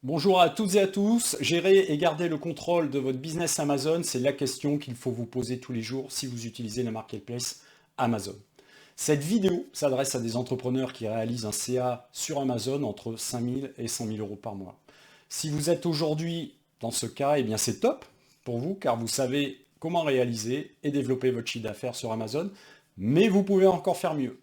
Bonjour à toutes et à tous. Gérer et garder le contrôle de votre business Amazon, c'est la question qu'il faut vous poser tous les jours si vous utilisez le marketplace Amazon. Cette vidéo s'adresse à des entrepreneurs qui réalisent un CA sur Amazon entre 5 000 et 100 000 euros par mois. Si vous êtes aujourd'hui dans ce cas, eh bien c'est top pour vous car vous savez comment réaliser et développer votre chiffre d'affaires sur Amazon, mais vous pouvez encore faire mieux.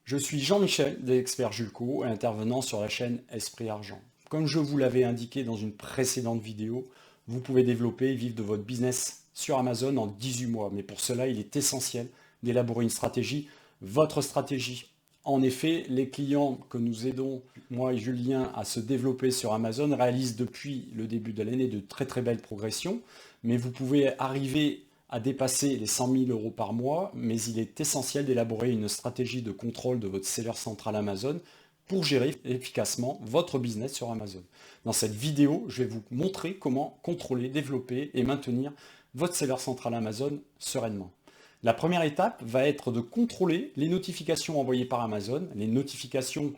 Je suis Jean-Michel des Experts Julco et intervenant sur la chaîne Esprit Argent. Comme je vous l'avais indiqué dans une précédente vidéo, vous pouvez développer et vivre de votre business sur Amazon en 18 mois. Mais pour cela, il est essentiel d'élaborer une stratégie, votre stratégie. En effet, les clients que nous aidons, moi et Julien, à se développer sur Amazon réalisent depuis le début de l'année de très très belles progressions. Mais vous pouvez arriver à dépasser les 100 000 euros par mois, mais il est essentiel d'élaborer une stratégie de contrôle de votre seller central Amazon pour gérer efficacement votre business sur Amazon. Dans cette vidéo, je vais vous montrer comment contrôler, développer et maintenir votre seller central Amazon sereinement. La première étape va être de contrôler les notifications envoyées par Amazon. Les notifications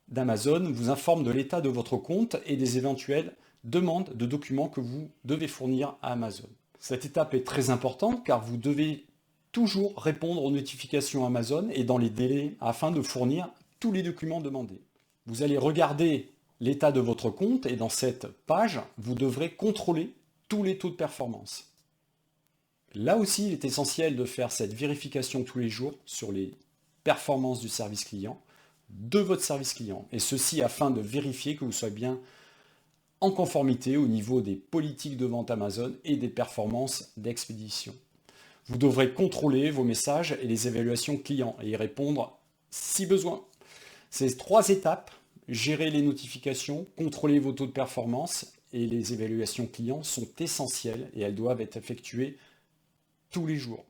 d'Amazon vous informent de l'état de votre compte et des éventuelles demandes de documents que vous devez fournir à Amazon. Cette étape est très importante car vous devez toujours répondre aux notifications Amazon et dans les délais afin de fournir tous les documents demandés. Vous allez regarder l'état de votre compte et dans cette page, vous devrez contrôler tous les taux de performance. Là aussi, il est essentiel de faire cette vérification tous les jours sur les performances du service client, de votre service client, et ceci afin de vérifier que vous soyez bien en conformité au niveau des politiques de vente Amazon et des performances d'expédition. Vous devrez contrôler vos messages et les évaluations clients et y répondre si besoin. Ces trois étapes, gérer les notifications, contrôler vos taux de performance et les évaluations clients sont essentielles et elles doivent être effectuées tous les jours.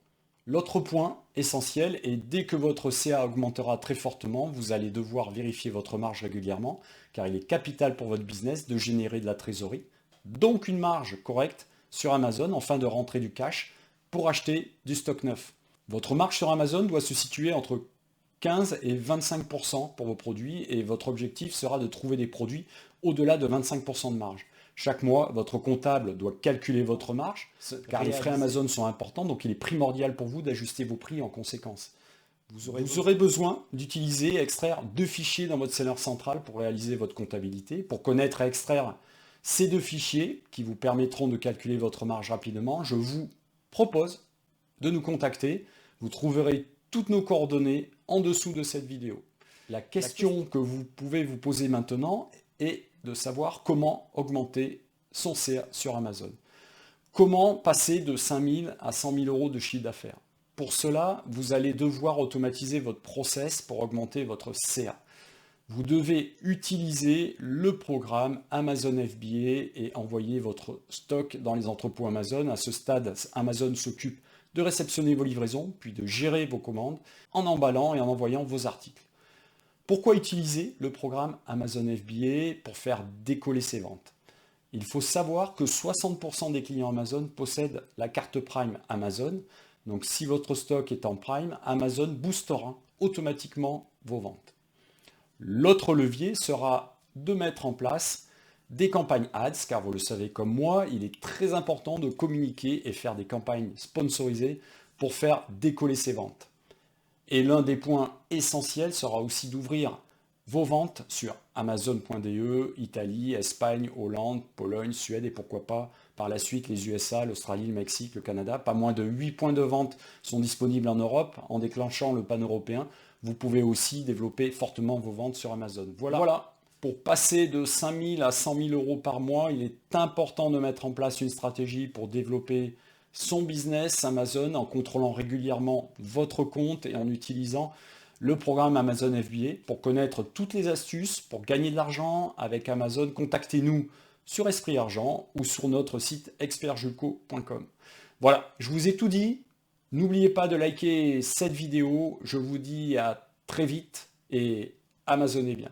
L'autre point essentiel est dès que votre CA augmentera très fortement, vous allez devoir vérifier votre marge régulièrement car il est capital pour votre business de générer de la trésorerie, donc une marge correcte sur Amazon afin de rentrer du cash pour acheter du stock neuf. Votre marge sur Amazon doit se situer entre 15 et 25% pour vos produits et votre objectif sera de trouver des produits au-delà de 25% de marge. Chaque mois, votre comptable doit calculer votre marge, car les frais Amazon sont importants, donc il est primordial pour vous d'ajuster vos prix en conséquence. Vous aurez besoin d'utiliser et extraire deux fichiers dans votre seller central pour réaliser votre comptabilité. Pour connaître et extraire ces deux fichiers qui vous permettront de calculer votre marge rapidement, je vous propose de nous contacter. Vous trouverez toutes nos coordonnées en dessous de cette vidéo. La question que vous pouvez vous poser maintenant est de savoir comment augmenter son CA sur Amazon. Comment passer de 5 000 à 100 000 euros de chiffre d'affaires? Pour cela, vous allez devoir automatiser votre process pour augmenter votre CA. Vous devez utiliser le programme Amazon FBA et envoyer votre stock dans les entrepôts Amazon. À ce stade, Amazon s'occupe de réceptionner vos livraisons, puis de gérer vos commandes en emballant et en envoyant vos articles. Pourquoi utiliser le programme Amazon FBA pour faire décoller ses ventes? Il faut savoir que 60% des clients Amazon possèdent la carte Prime Amazon. Donc si votre stock est en Prime, Amazon boostera automatiquement vos ventes. L'autre levier sera de mettre en place des campagnes ads, car vous le savez comme moi, il est très important de communiquer et faire des campagnes sponsorisées pour faire décoller ses ventes. Et l'un des points essentiels sera aussi d'ouvrir vos ventes sur Amazon.de, Italie, Espagne, Hollande, Pologne, Suède et pourquoi pas par la suite les USA, l'Australie, le Mexique, le Canada. Pas moins de 8 points de vente sont disponibles en Europe. En déclenchant le pan-européen, vous pouvez aussi développer fortement vos ventes sur Amazon. Voilà. Pour passer de 5 000 à 100 000 euros par mois, il est important de mettre en place une stratégie pour développer son business Amazon en contrôlant régulièrement votre compte et en utilisant le programme Amazon FBA. Pour connaître toutes les astuces pour gagner de l'argent avec Amazon, contactez-nous sur Esprit Argent ou sur notre site expertjulco.com. Voilà, je vous ai tout dit. N'oubliez pas de liker cette vidéo. Je vous dis à très vite et Amazonez bien.